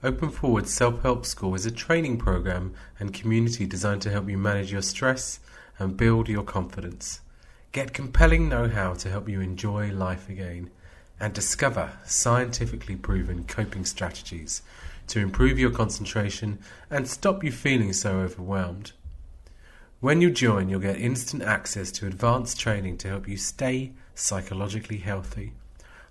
Open Forward Self-Help School is a training program and community designed to help you manage your stress and build your confidence. Get compelling know-how to help you enjoy life again and discover scientifically proven coping strategies to improve your concentration and stop you feeling so overwhelmed. When you join, you'll get instant access to advanced training to help you stay psychologically healthy.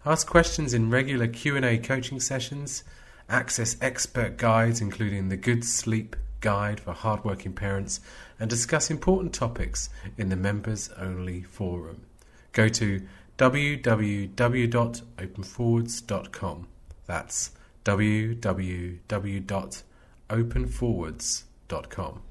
Ask questions in regular Q&A coaching sessions, access expert guides including the Good Sleep Guide for hardworking parents, and discuss important topics in the members-only forum. Go to www.openforwards.com. That's www.openforwards.com.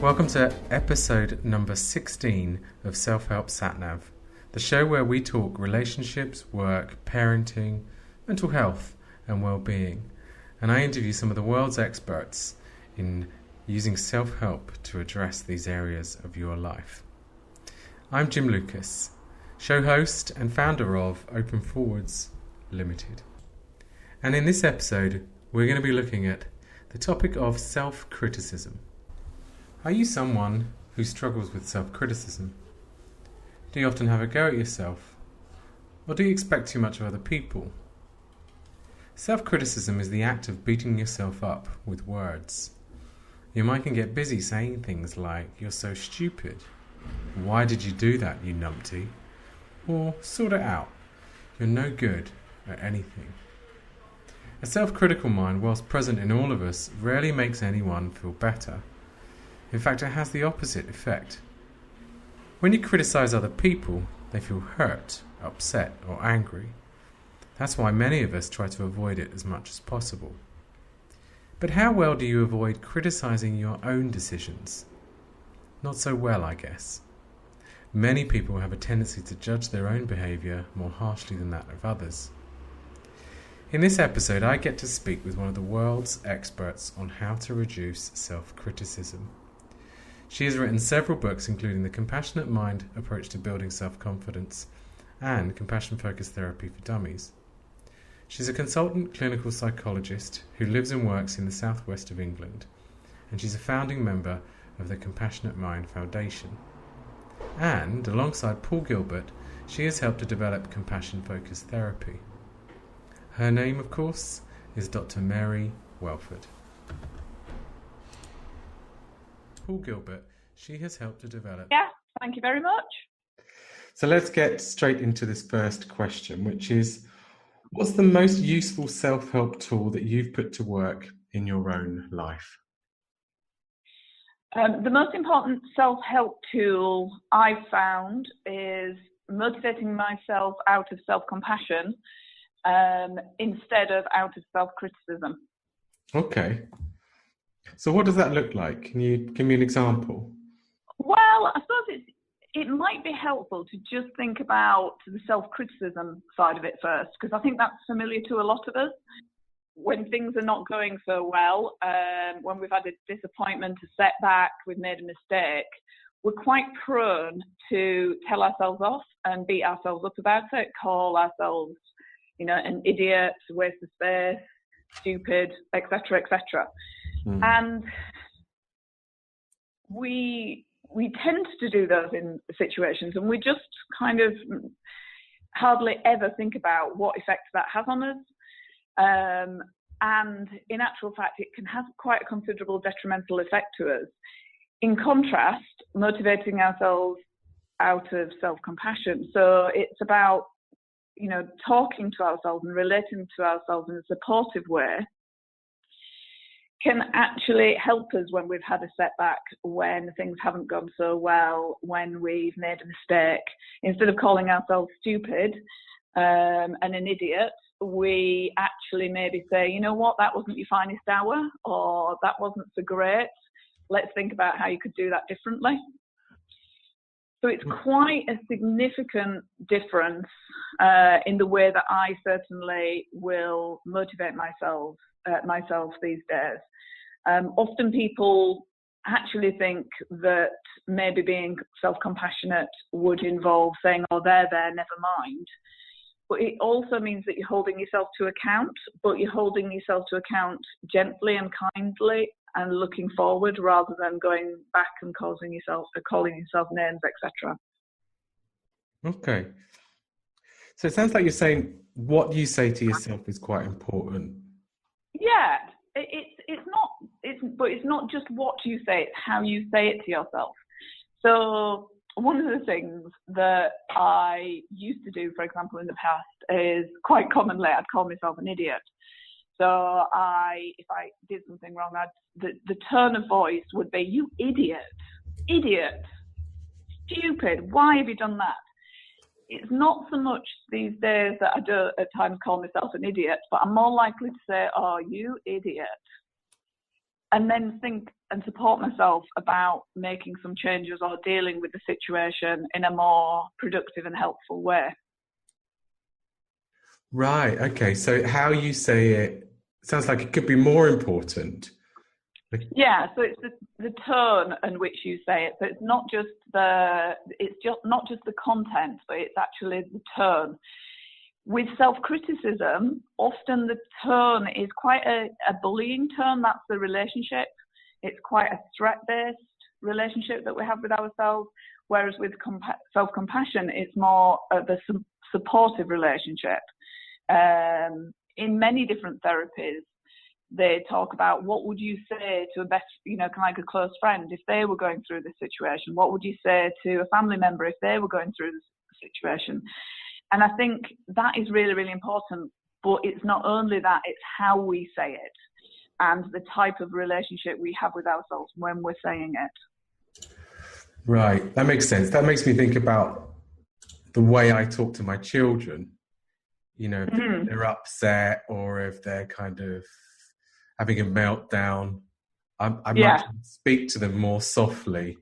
Welcome to episode number 16 of Self-Help SatNav, the show where we talk relationships, work, parenting, mental health and well-being. And I interview some of the world's experts in using self-help to address these areas of your life. I'm Jim Lucas, show host and founder of Open Forwards Limited. And in this episode, we're going to be looking at the topic of self-criticism. Are you someone who struggles with self-criticism? Do you often have a go at yourself? Or do you expect too much of other people? Self-criticism is the act of beating yourself up with words. Your mind can get busy saying things like, "You're so stupid," "Why did you do that, you numpty?" or "Sort it out, you're no good at anything." A self-critical mind, whilst present in all of us, rarely makes anyone feel better. In fact, it has the opposite effect. When you criticize other people, they feel hurt, upset, or angry. That's why many of us try to avoid it as much as possible. But how well do you avoid criticizing your own decisions? Not so well, I guess. Many people have a tendency to judge their own behavior more harshly than that of others. In this episode, I get to speak with one of the world's experts on how to reduce self-criticism. She has written several books, including The Compassionate Mind Approach to Building Self-Confidence and Compassion-Focused Therapy for Dummies. She's a consultant clinical psychologist who lives and works in the southwest of England, and she's a founding member of the Compassionate Mind Foundation. And, alongside Paul Gilbert, she has helped to develop compassion-focused therapy. Her name, of course, is Dr. Mary Welford. Paul Gilbert, she has helped to develop... Yeah, thank you very much. So let's get straight into this first question, which is, what's the most useful self-help tool that you've put to work in your own life? The most important self-help tool I've found is motivating myself out of self-compassion instead of out of self-criticism. Okay. So what does that look like? Can you give me an example? Well, I suppose it might be helpful to just think about the self-criticism side of it first, because I think that's familiar to a lot of us. When things are not going so well, when we've had a disappointment, a setback, we've made a mistake, we're quite prone to tell ourselves off and beat ourselves up about it, call ourselves, an idiot, waste of space, stupid, etc., etc. And we tend to do those in situations, and we just kind of hardly ever think about what effect that has on us. And in actual fact, it can have quite a considerable detrimental effect to us. In contrast, motivating ourselves out of self-compassion. So it's about, talking to ourselves and relating to ourselves in a supportive way can actually help us when we've had a setback, when things haven't gone so well, when we've made a mistake. Instead of calling ourselves stupid and an idiot, we actually maybe say, you know what, that wasn't your finest hour, or that wasn't so great. let's think about how you could do that differently. So it's quite a significant difference in the way that I certainly will motivate myself these days. Often people actually think that maybe being self-compassionate would involve saying, oh, there, never mind. But it also means that you're holding yourself to account, but you're holding yourself to account gently and kindly and looking forward rather than going back and calling yourself names, etc. Okay. So it sounds like you're saying what you say to yourself is quite important. Yeah, but it's not just what you say, it's how you say it to yourself. So one of the things that I used to do, for example, in the past is quite commonly I'd call myself an idiot. So if I did something wrong, the tone of voice would be, you idiot, stupid, why have you done that? It's not so much these days that I do at times call myself an idiot, but I'm more likely to say, oh, you idiot. And then think and support myself about making some changes or dealing with the situation in a more productive and helpful way. Right, okay. So how you say it sounds like it could be more important. Yeah, so it's the tone in which you say it. So it's not just not just the content, but it's actually the tone. With self-criticism, often the tone is quite a bullying tone. That's the relationship. It's quite a threat-based relationship that we have with ourselves. Whereas with self-compassion, it's more of a supportive relationship. In many different therapies, they talk about what would you say to kind of like a close friend if they were going through this situation? What would you say to a family member if they were going through this situation? And I think that is really, really important. But it's not only that, it's how we say it and the type of relationship we have with ourselves when we're saying it. Right, that makes sense. That makes me think about the way I talk to my children. You know, if they're upset or if they're kind of having a meltdown, I might speak to them more softly.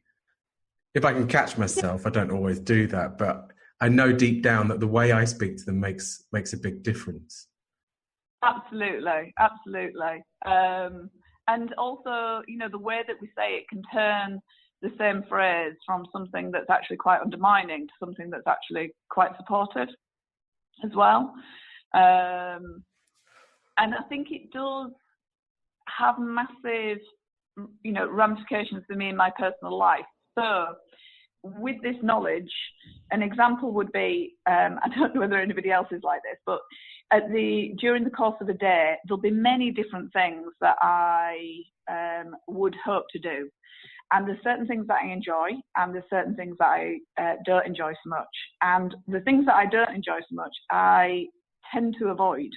If I can catch myself, I don't always do that, but I know deep down that the way I speak to them makes a big difference. Absolutely. And also, the way that we say it can turn the same phrase from something that's actually quite undermining to something that's actually quite supportive as well. And I think it does have massive, ramifications for me in my personal life. So with this knowledge, an example would be, I don't know whether anybody else is like this, but during the course of a day, there'll be many different things that I would hope to do. And there's certain things that I enjoy, and there's certain things that I don't enjoy so much. And the things that I don't enjoy so much, I tend to avoid.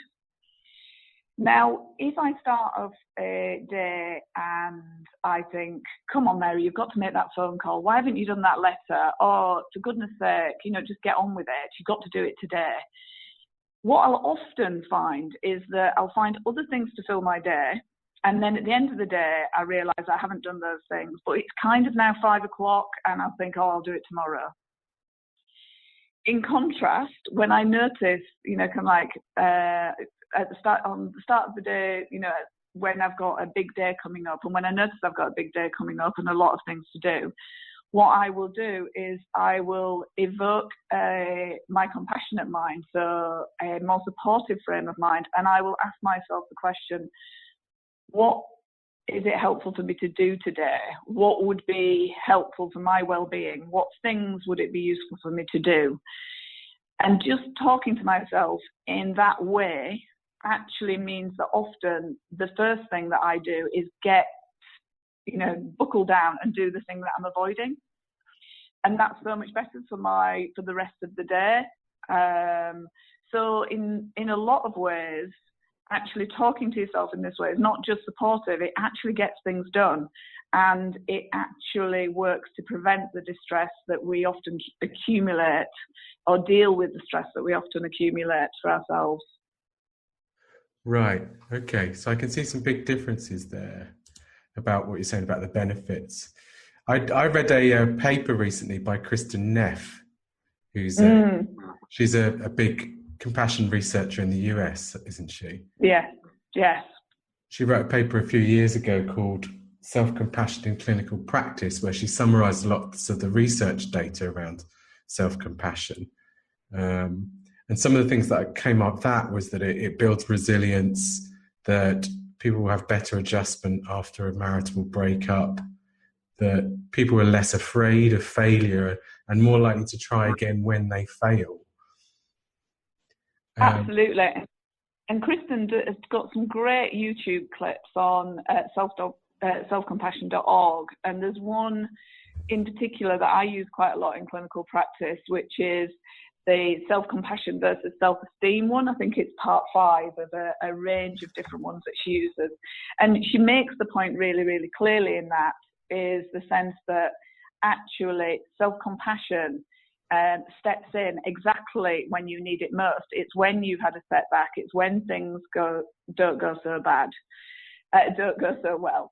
Now, if I start off a day and I think, come on, Mary, you've got to make that phone call. Why haven't you done that letter? Or, for goodness sake, just get on with it. You've got to do it today. What I'll often find is that I'll find other things to fill my day. And then at the end of the day, I realise I haven't done those things. But it's kind of now 5 o'clock and I'll think, I'll do it tomorrow. In contrast, when I notice, at the start of the day, when I've got a big day coming up, and when I notice I've got a big day coming up and a lot of things to do, what I will do is I will evoke my compassionate mind, so a more supportive frame of mind, and I will ask myself the question, what is it helpful for me to do today? What would be helpful for my well-being? What things would it be useful for me to do? And just talking to myself in that way actually means that often the first thing that I do is buckle down and do the thing that I'm avoiding. And that's so much better for the rest of the day. So in a lot of ways, actually talking to yourself in this way is not just supportive, it actually gets things done. And it actually works to prevent the distress that we often accumulate, or deal with the stress that we often accumulate for ourselves. Right. Okay. So I can see some big differences there. about what you're saying about the benefits. I read a paper recently by Kristen Neff, who's she's a big compassion researcher in the US, isn't she? Yes. She wrote a paper a few years ago called Self-Compassion in Clinical Practice, where she summarised lots of the research data around self-compassion. And some of the things that came up that was that it builds resilience, that people will have better adjustment after a marital breakup, that people are less afraid of failure and more likely to try again when they fail. Absolutely. And Kristen has got some great YouTube clips on selfcompassion.org. And there's one in particular that I use quite a lot in clinical practice, which is the self-compassion versus self-esteem one. I think it's part 5 of a range of different ones that she uses. And she makes the point really, really clearly in that is the sense that actually self-compassion steps in exactly when you need it most. It's when you've had a setback. It's when things don't go so well.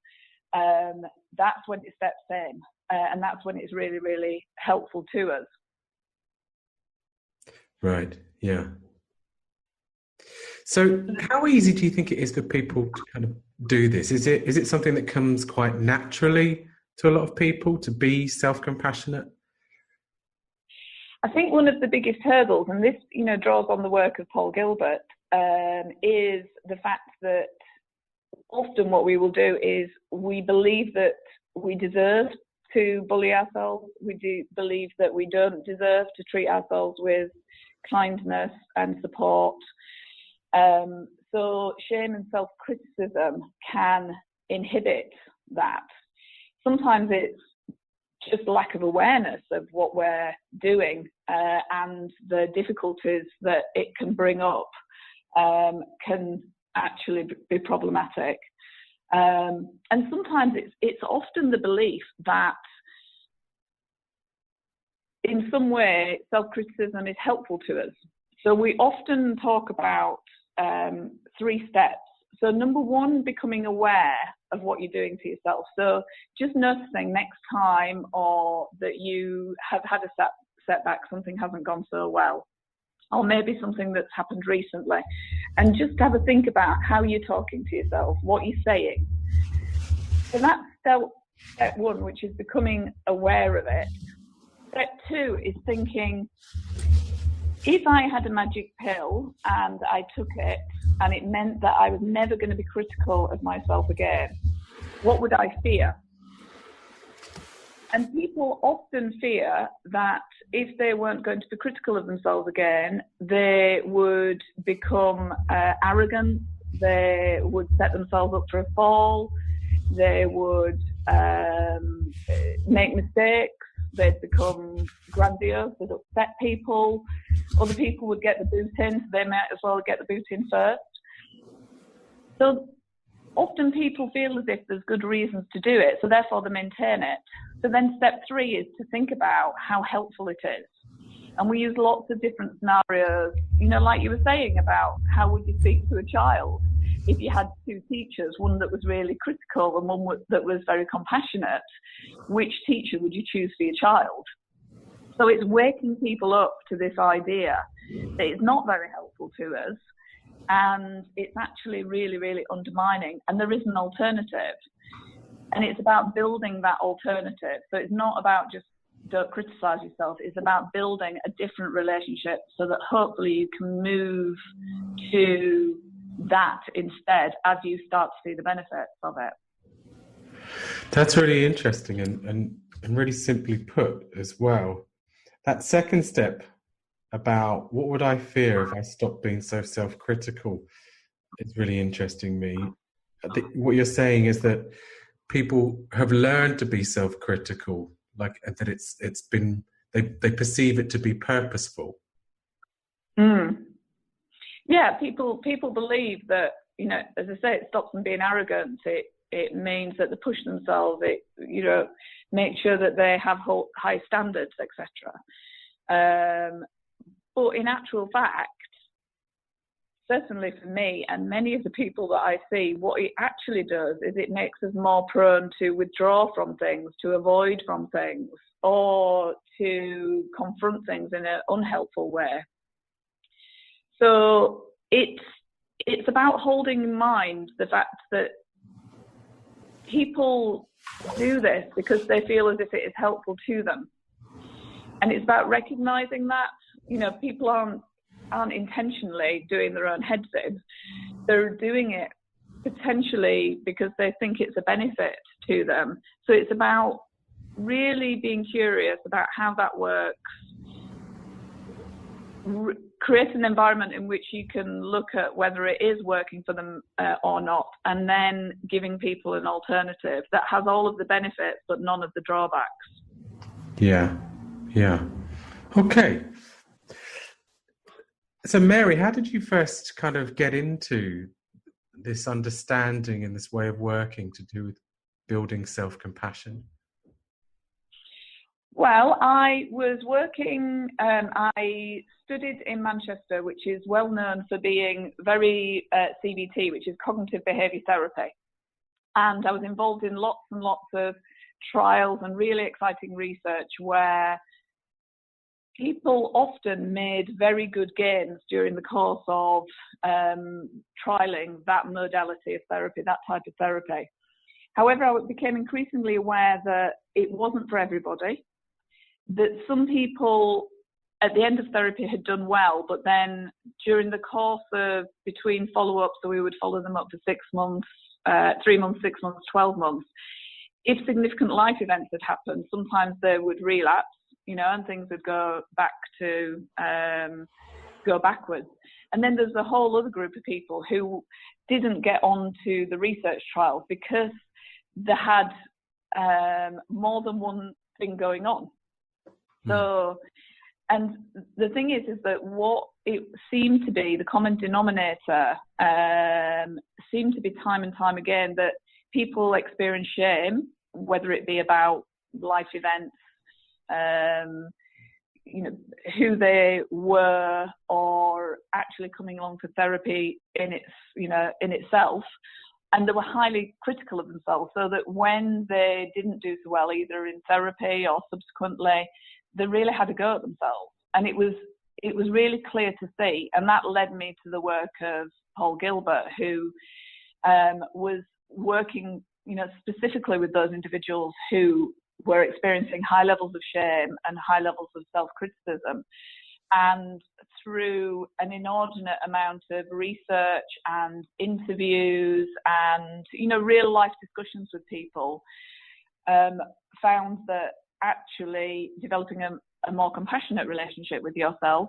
That's when it steps in, and that's when it's really, really helpful to us. Right. Yeah. So, how easy do you think it is for people to kind of do this? Is it something that comes quite naturally to a lot of people to be self-compassionate? I think one of the biggest hurdles, and this, draws on the work of Paul Gilbert, is the fact that often what we will do is we believe that we deserve to bully ourselves. We do believe that we don't deserve to treat ourselves with kindness and support. So shame and self-criticism can inhibit that. Sometimes it's just lack of awareness of what we're doing and the difficulties that it can bring up can actually be problematic. And sometimes it's often the belief that in some way self-criticism is helpful to us. So we often talk about 3 steps. So number 1, becoming aware of what you're doing to yourself. So just noticing next time or that you have had a setback, something hasn't gone so well, or maybe something that's happened recently, and just have a think about how you're talking to yourself, what you're saying. So that's step 1, which is becoming aware of it. Step 2 is thinking, if I had a magic pill and I took it and it meant that I was never going to be critical of myself again, what would I fear? And people often fear that if they weren't going to be critical of themselves again, they would become arrogant, they would set themselves up for a fall, they would make mistakes, they'd become grandiose, they'd upset people, other people would get the boot in, so they might as well get the boot in first. So often people feel as if there's good reasons to do it, so therefore they maintain it. So then step 3 is to think about how helpful it is. And we use lots of different scenarios, like you were saying about how would you speak to a child if you had 2 teachers, one that was really critical and one that was very compassionate. Which teacher would you choose for your child? So it's waking people up to this idea that it's not very helpful to us, and it's actually really, really undermining, and there is an alternative. And it's about building that alternative. So it's not about just don't criticize yourself, it's about building a different relationship so that hopefully you can move to that instead as you start to see the benefits of it. That's really interesting and really simply put as well. That second step about what would I fear if I stopped being so self-critical is really interesting me. I think what you're saying is that people have learned to be self-critical, like that it's been they perceive it to be purposeful. Yeah, people believe that, as I say, it stops them being arrogant. It means that they push themselves. It make sure that they have high standards, etc. But in actual fact, certainly for me and many of the people that I see, what it actually does is it makes us more prone to withdraw from things, to avoid from things, or to confront things in an unhelpful way. So it's about holding in mind the fact that people do this because they feel as if it is helpful to them. And it's about recognizing that, people aren't intentionally doing their own heads in. They're doing it potentially because they think it's a benefit to them. So it's about really being curious about how that works. Create an environment in which you can look at whether it is working for them or not, and then giving people an alternative that has all of the benefits but none of the drawbacks. Yeah. Okay. So Mary, how did you first kind of get into this understanding and this way of working to do with building self-compassion? Well, I was working, I studied in Manchester, which is well known for being very CBT, which is cognitive behaviour therapy. And I was involved in lots and lots of trials and really exciting research where people often made very good gains during the course of trialling that modality of therapy, that type of therapy. However, I became increasingly aware that it wasn't for everybody, that some people at the end of therapy had done well, but then during the course of between follow-ups, so we would follow them up for 6 months, 3 months, 6 months, 12 months, if significant life events had happened, sometimes they would relapse, and things would go back to go backwards. And then there's a whole other group of people who didn't get onto the research trials because they had more than one thing going on. So, and the thing is that what it seemed to be, the common denominator, seemed to be time and time again that people experience shame, whether it be about life events, who they were, or actually coming along for therapy in itself. And they were highly critical of themselves, so that when they didn't do so well, either in therapy or subsequently, they really had to go at themselves. And it was really clear to see. And that led me to the work of Paul Gilbert, who was working, specifically with those individuals who were experiencing high levels of shame and high levels of self-criticism. And through an inordinate amount of research and interviews and, real life discussions with people, found that actually developing a more compassionate relationship with yourself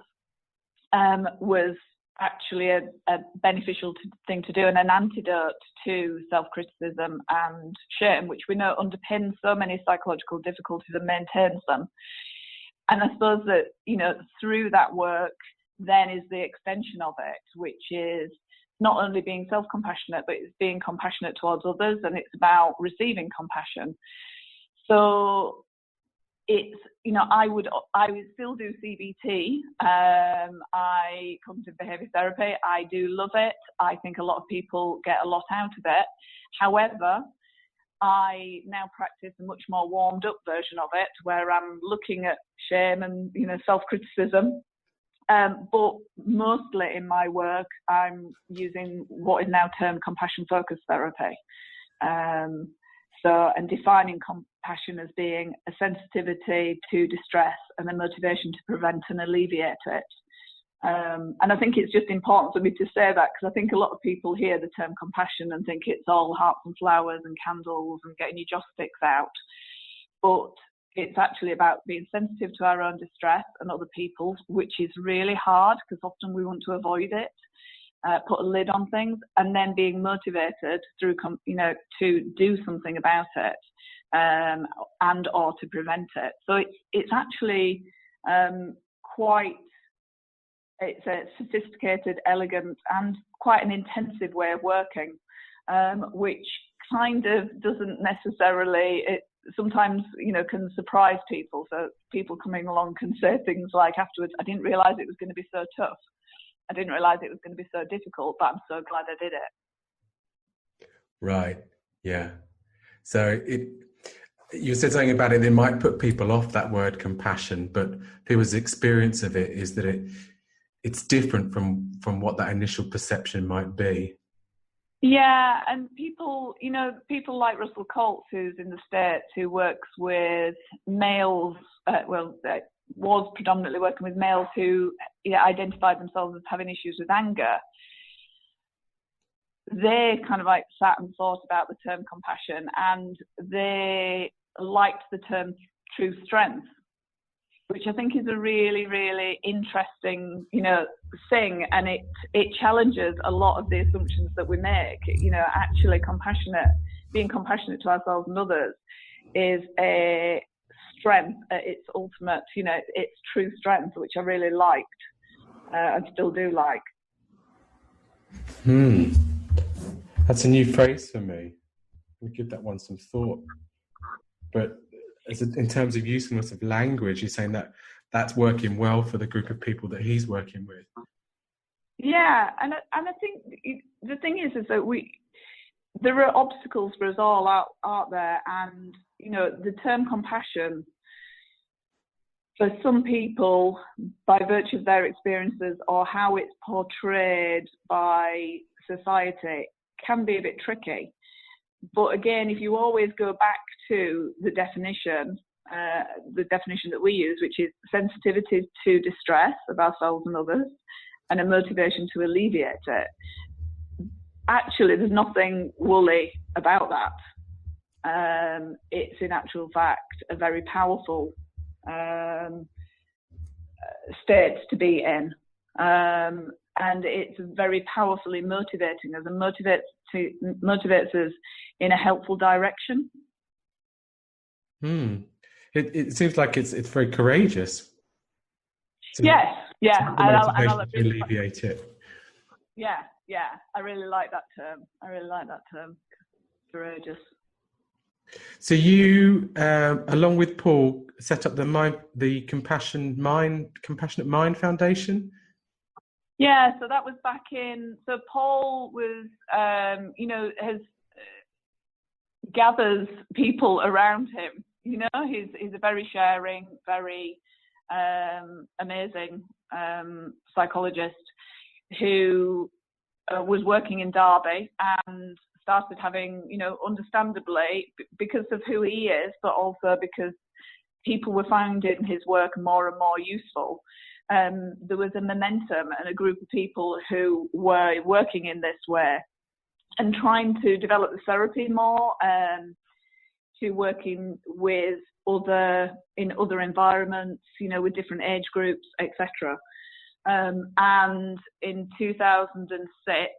was actually a beneficial thing to do, and an antidote to self-criticism and shame, which we know underpins so many psychological difficulties and maintains them. And I suppose that, through that work then is the extension of it, which is not only being self-compassionate, but it's being compassionate towards others, and it's about receiving compassion. So it's, I would still do CBT. I cognitive behaviour therapy. I do love it. I think a lot of people get a lot out of it. However, I now practice a much more warmed up version of it, where I'm looking at shame and, self-criticism. But mostly in my work, I'm using what is now termed compassion-focused therapy. And defining compassion as being a sensitivity to distress and a motivation to prevent and alleviate it. And I think it's just important for me to say that, because I think a lot of people hear the term compassion and think it's all hearts and flowers and candles and getting your joss sticks out. But it's actually about being sensitive to our own distress and other people's, which is really hard because often we want to avoid it. Put a lid on things, and then being motivated through, to do something about it, and or to prevent it. So it's actually it's a sophisticated, elegant, and quite an intensive way of working, which kind of doesn't necessarily, sometimes, can surprise people. So people coming along can say things like afterwards, I didn't realise it was going to be so tough. I didn't realise it was going to be so difficult, but I'm so glad I did it. Right. Yeah. So you said something about it might put people off, that word compassion, but people's experience of it is that it's different from what that initial perception might be. Yeah, and people like Russell Coates, who's in the States, who works with males, was predominantly working with males who identified themselves as having issues with anger. They kind of like sat and thought about the term compassion, and they liked the term true strength, which I think is a really, really interesting, thing, and it challenges a lot of the assumptions that we make. Actually being compassionate to ourselves and others is a strength at its ultimate, its true strength, which I really liked, and still do like. That's a new phrase for me. I'll give that one some thought. But in terms of usefulness of language, you're saying that that's working well for the group of people that he's working with. Yeah, and I think the thing is that there are obstacles for us all out there, and the term compassion, for some people, by virtue of their experiences or how it's portrayed by society, can be a bit tricky. But again, if you always go back to the definition that we use, which is sensitivity to distress of ourselves and others, and a motivation to alleviate it, actually there's nothing woolly about that. It's in actual fact a very powerful state to be in. And it's very powerfully motivating us and motivates us in a helpful direction. It seems like it's very courageous. Yes, yeah. And to alleviate it. Yeah. I really like that term. Courageous. So you, along with Paul, set up the Compassionate Mind Foundation. Yeah, so that was back so Paul was, gathers people around him. He's a very sharing, very amazing psychologist who was working in Derby and started having, understandably, because of who he is, but also because people were finding his work more and more useful. There was a momentum and a group of people who were working in this way and trying to develop the therapy more, to working with in other environments, with different age groups, etc. And in 2006,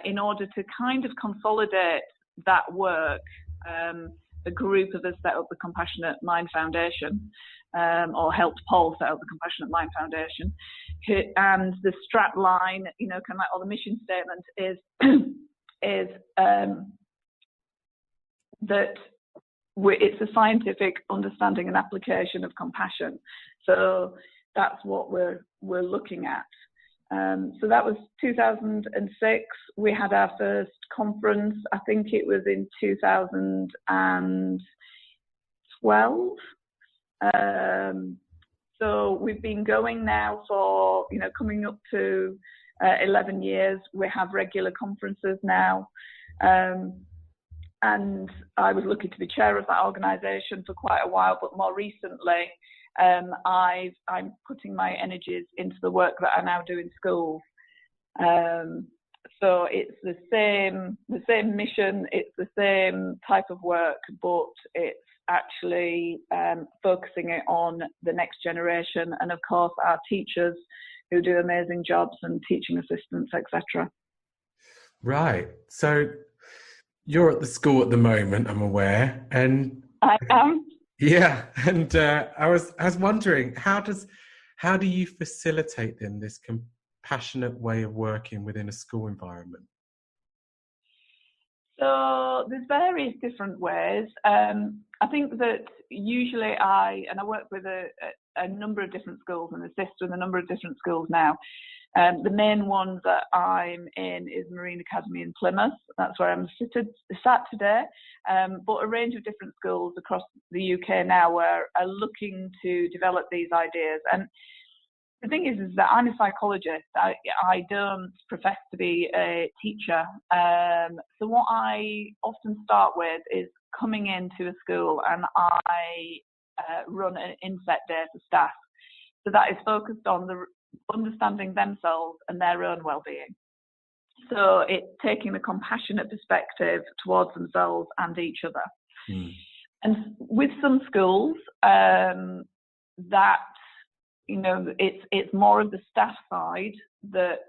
in order to kind of consolidate that work, a group of us set up the Compassionate Mind Foundation, or helped Paul set up the Compassionate Mind Foundation. And the strap line, kind of like, or the mission statement is that it's a scientific understanding and application of compassion. So that's what we're looking at. So that was 2006. We had our first conference. I think it was in 2012. So we've been going now for, coming up to 11 years. We have regular conferences now. And I was lucky to be chair of that organisation for quite a while, but more recently, I'm putting my energies into the work that I now do in schools. So it's the same mission, it's the same type of work, but it's actually focusing it on the next generation, and of course our teachers who do amazing jobs, and teaching assistants, etc. Right. So you're at the school at the moment, I'm aware, and I am. Yeah, and I was wondering, how do you facilitate then this compassionate way of working within a school environment? So there's various different ways. I think that usually I work with a number of different schools and assist with a number of different schools now. The main one that I'm in is Marine Academy in Plymouth. That's where I'm sat today. But a range of different schools across the UK now are looking to develop these ideas. And the thing is that I'm a psychologist. I don't profess to be a teacher. So what I often start with is coming into a school, and I run an inset day for staff. So that is focused on the understanding themselves and their own well-being. So it's taking a compassionate perspective towards themselves and each other. And with some schools, that, you know, it's more of the staff side that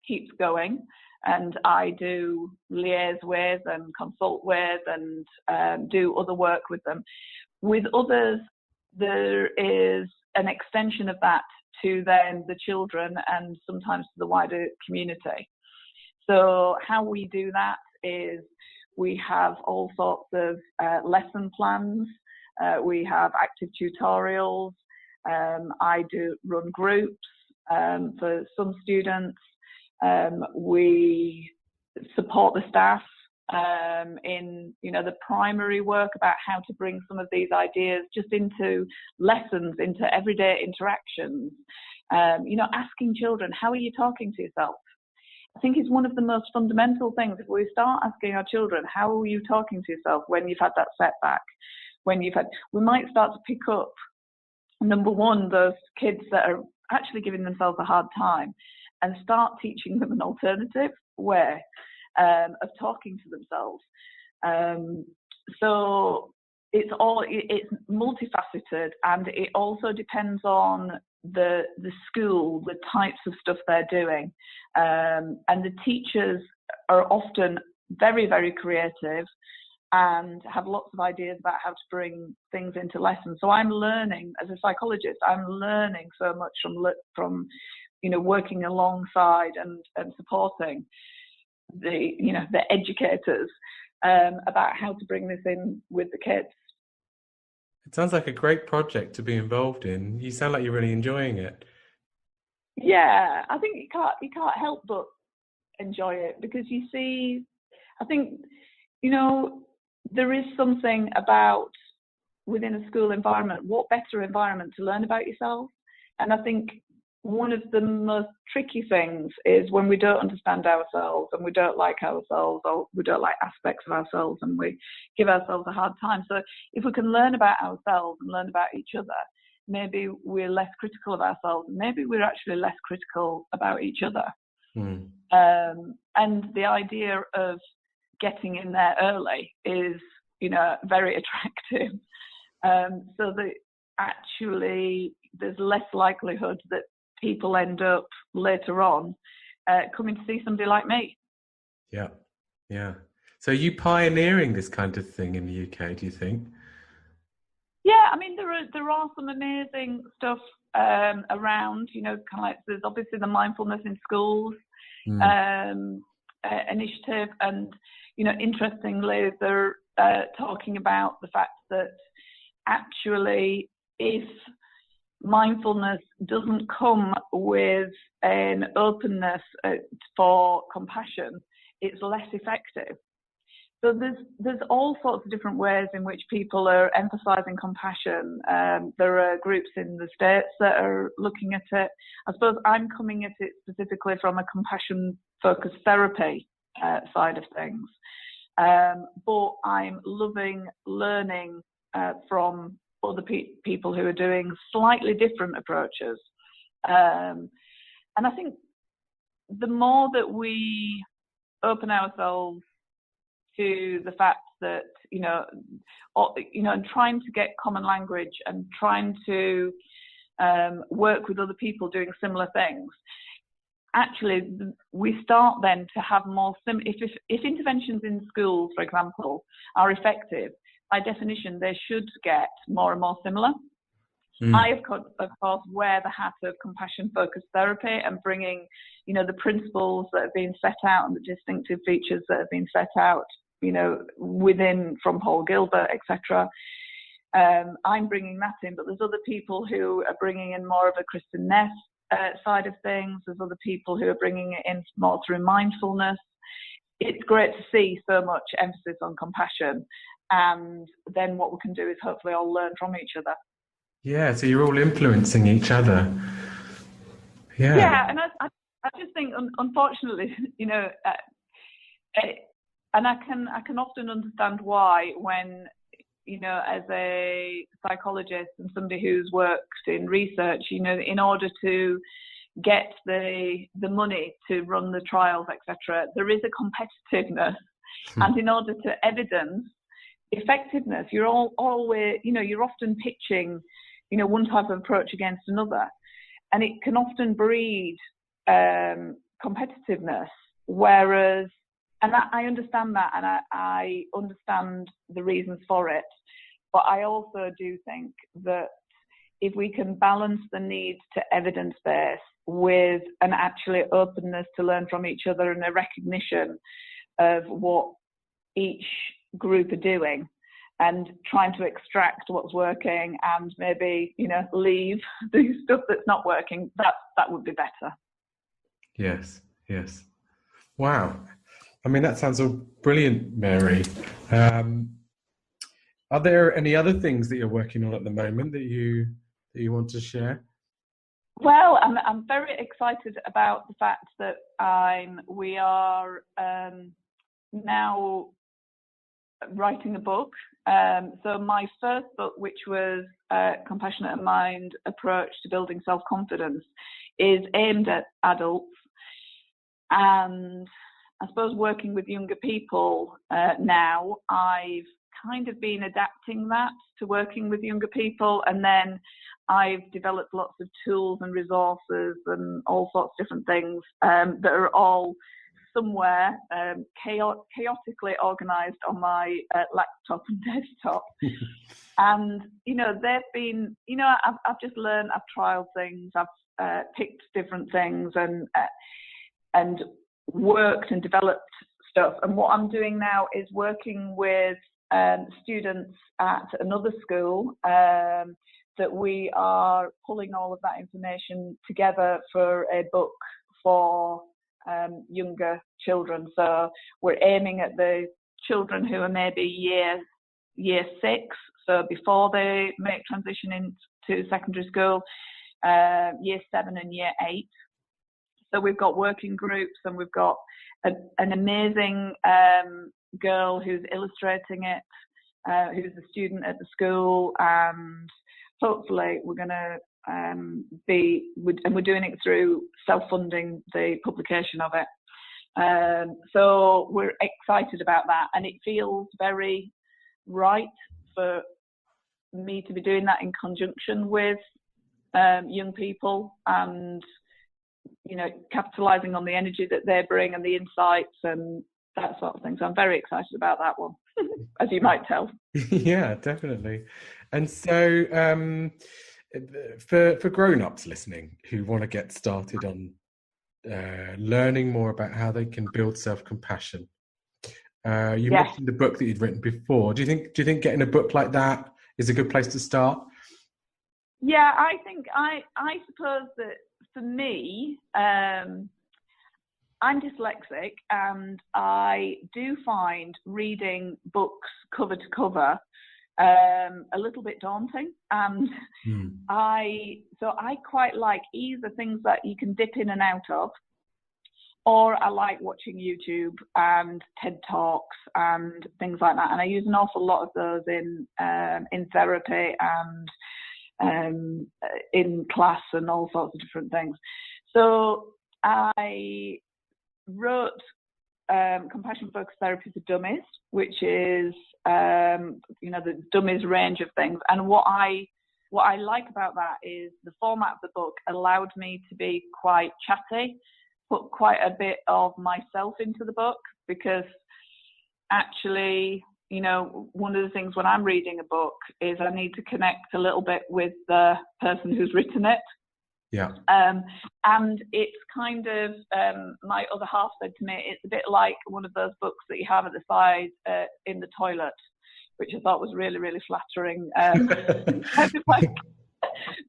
keeps going, and I do liaise with and consult with and do other work with them. With others, there is an extension of that to then the children and sometimes to the wider community. So how we do that is we have all sorts of lesson plans. We have active tutorials. I do run groups for some students. We support the staff in, you know, the primary work about how to bring some of these ideas just into lessons, into everyday interactions. You know, asking children, how are you talking to yourself? I think it's one of the most fundamental things. If we start asking our children, how are you talking to yourself when you've had that setback? We might start to pick up, number one, those kids that are actually giving themselves a hard time, and start teaching them an alternative way of talking to themselves. So it's multifaceted, and it also depends on the school, the types of stuff they're doing. And the teachers are often very, very creative and have lots of ideas about how to bring things into lessons. So I'm learning, as a psychologist, I'm learning so much from you know, working alongside and supporting the educators about how to bring this in with the kids. It sounds like a great project to be involved in. You sound like you're really enjoying it. Yeah, I think you can't help but enjoy it, because you see, I think, you know, there is something about, within a school environment, what better environment to learn about yourself. And I think one of the most tricky things is when we don't understand ourselves and we don't like ourselves, or we don't like aspects of ourselves, and we give ourselves a hard time. So if we can learn about ourselves and learn about each other, maybe we're less critical of ourselves. Maybe we're actually less critical about each other. And the idea of getting in there early is, you know, very attractive. So that actually there's less likelihood that people end up later on coming to see somebody like me. Yeah. So are you pioneering this kind of thing in the UK, do you think? Yeah, I mean, there are some amazing stuff around, you know, kind of like, there's obviously the mindfulness in schools initiative, and, you know, interestingly, they're talking about the fact that actually, if mindfulness doesn't come with an openness for compassion, it's less effective. So there's all sorts of different ways in which people are emphasising compassion. There are groups in the States that are looking at it. I suppose I'm coming at it specifically from a compassion-focused therapy side of things. But I'm loving learning from other people who are doing slightly different approaches. And I think the more that we open ourselves to the fact that, and trying to get common language and trying to work with other people doing similar things, actually we start then to have more if interventions in schools, for example, are effective, by definition they should get more and more similar. I, of course, wear the hat of compassion-focused therapy and bringing, the principles that have been set out and the distinctive features that have been set out, within from Paul Gilbert, etc. I'm bringing that in, but there's other people who are bringing in more of a Kristen Ness side of things. There's other people who are bringing it in more through mindfulness. It's great to see so much emphasis on compassion, and then what we can do is hopefully all learn from each other. Yeah, so you're all influencing each other. Yeah. Yeah, and I just think, unfortunately, you know, and I can often understand why when, you know, as a psychologist and somebody who's worked in research, you know, in order to get the money to run the trials, etc., there is a competitiveness, and in order to evidence effectiveness, you're always, you know, you're often pitching, you know, one type of approach against another, and it can often breed competitiveness. Whereas, and I understand that, and I understand the reasons for it, but I also do think that if we can balance the need to evidence base with an actually openness to learn from each other and a recognition of what each group are doing and trying to extract what's working and maybe, you know, leave the stuff that's not working, that would be better. Yes. Wow. I mean, that sounds all brilliant, Mary. Are there any other things that you're working on at the moment that you want to share? Well, I'm very excited about the fact that we are now writing a book. So my first book, which was Compassionate and Mind Approach to Building Self-Confidence, is aimed at adults. And I suppose working with younger people now, I've kind of been adapting that to working with younger people, and then I've developed lots of tools and resources and all sorts of different things that are all somewhere chaotically organised on my laptop and desktop. And, you know, they've been, you know, I've just learned, I've trialed things, I've picked different things and worked and developed stuff. And what I'm doing now is working with students at another school that we are pulling all of that information together for a book for younger children. So we're aiming at the children who are maybe year 6, so before they make transition into secondary school, year 7 and year 8. So we've got working groups, and we've got an amazing girl who's illustrating it, who's a student at the school, and hopefully we're going to and we're doing it through self-funding the publication of it. So we're excited about that, and it feels very right for me to be doing that in conjunction with young people, and, you know, capitalising on the energy that they bring and the insights and that sort of thing. So I'm very excited about that one, as you might tell. Yeah, definitely. And so for grown-ups listening who want to get started on learning more about how they can build self-compassion, you mentioned the book that you'd written before. Do you think getting a book like that is a good place to start? Yeah, I think I suppose that for me, I'm dyslexic, and I do find reading books cover to cover a little bit daunting, and I quite like either things that you can dip in and out of, or I like watching YouTube and TED Talks and things like that, and I use an awful lot of those in therapy and in class and all sorts of different things. So I wrote Compassion Focused Therapy for Dummies, which is the Dummies range of things. And what I like about that is the format of the book allowed me to be quite chatty, put quite a bit of myself into the book, because actually, you know, one of the things when I'm reading a book is I need to connect a little bit with the person who's written it. Yeah. And it's kind of, my other half said to me, it's a bit like one of those books that you have at the side in the toilet, which I thought was really, really flattering. Kind of like,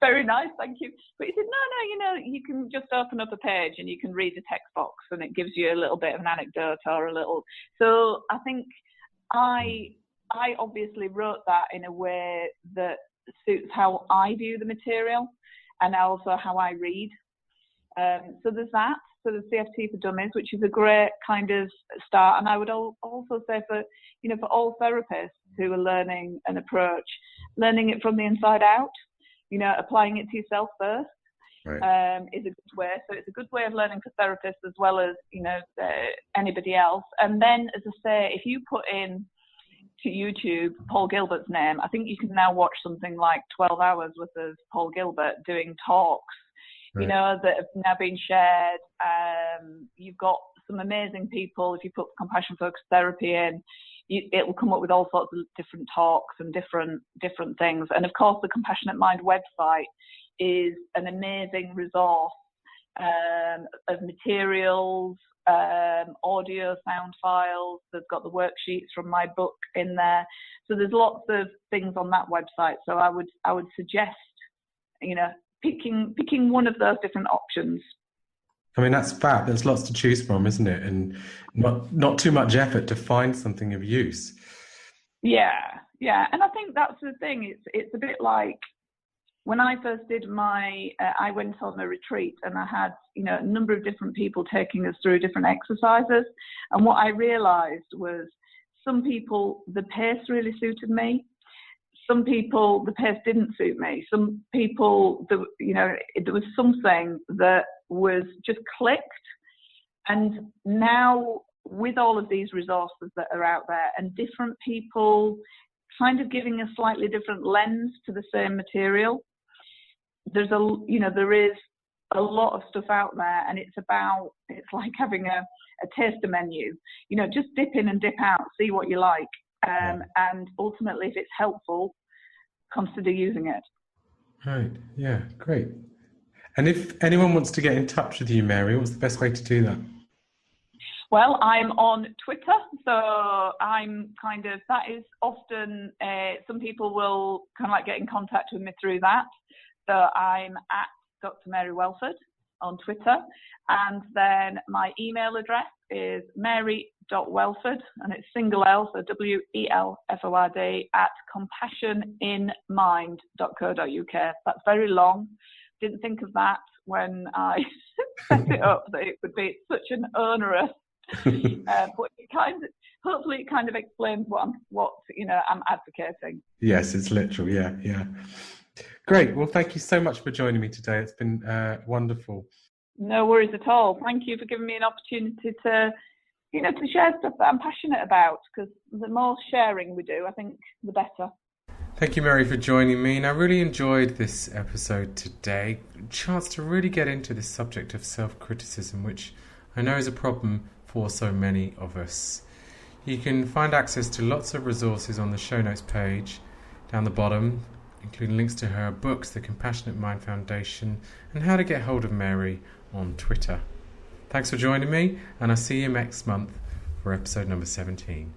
Very nice, thank you. But he said, no, you can just open up a page and you can read the text box and it gives you a little bit of an anecdote or a little. So I think I obviously wrote that in a way that suits how I view the material and also how I read. So there's that. So the CFT for Dummies, which is a great kind of start. And I would also say for all therapists who are learning an approach, learning it from the inside out, applying it to yourself first, right, is a good way. So it's a good way of learning for therapists as well as, anybody else. And then, as I say, if you put in to YouTube Paul Gilbert's name, I think you can now watch something like 12 hours worth of Paul Gilbert doing talks, right, that have now been shared. You've got some amazing people. If you put compassion focused therapy in, it will come up with all sorts of different talks and different things. And of course, the Compassionate Mind website is an amazing resource of materials, audio, sound files. They've got the worksheets from my book in there. So there's lots of things on that website. So I would suggest, picking one of those different options. I mean, that's fab. There's lots to choose from, isn't it? And not too much effort to find something of use. Yeah. And I think that's the thing. It's a bit like when I first did I went on a retreat and I had, a number of different people taking us through different exercises. And what I realized was some people, the pace really suited me. Some people, the pace didn't suit me. Some people, there was something that was just clicked. And now with all of these resources that are out there and different people kind of giving a slightly different lens to the same material, there is a lot of stuff out there, and it's like having a taster menu. Just dip in and dip out, see what you like. And ultimately, if it's helpful, consider using it. Right. Yeah. Great. And if anyone wants to get in touch with you, Mary, what's the best way to do that? Well, I'm on Twitter, so that is often, some people will kind of like get in contact with me through that. So I'm at Dr. Mary Welford on Twitter. And then my email address is mary.welford, and it's single L, so WELFORD, at compassioninmind.co.uk. That's very long. Didn't think of that when I set it up, that it would be such an onerous, but hopefully it kind of explains what I'm advocating. Yes, it's literal. Yeah. Great. Well, thank you so much for joining me today. It's been wonderful. No worries at all. Thank you for giving me an opportunity to share stuff that I'm passionate about, because the more sharing we do, I think the better. Thank you, Mary, for joining me. And I really enjoyed this episode today. A chance to really get into this subject of self-criticism, which I know is a problem for so many of us. You can find access to lots of resources on the show notes page down the bottom, including links to her books, The Compassionate Mind Foundation, and how to get hold of Mary on Twitter. Thanks for joining me, and I'll see you next month for episode number 17.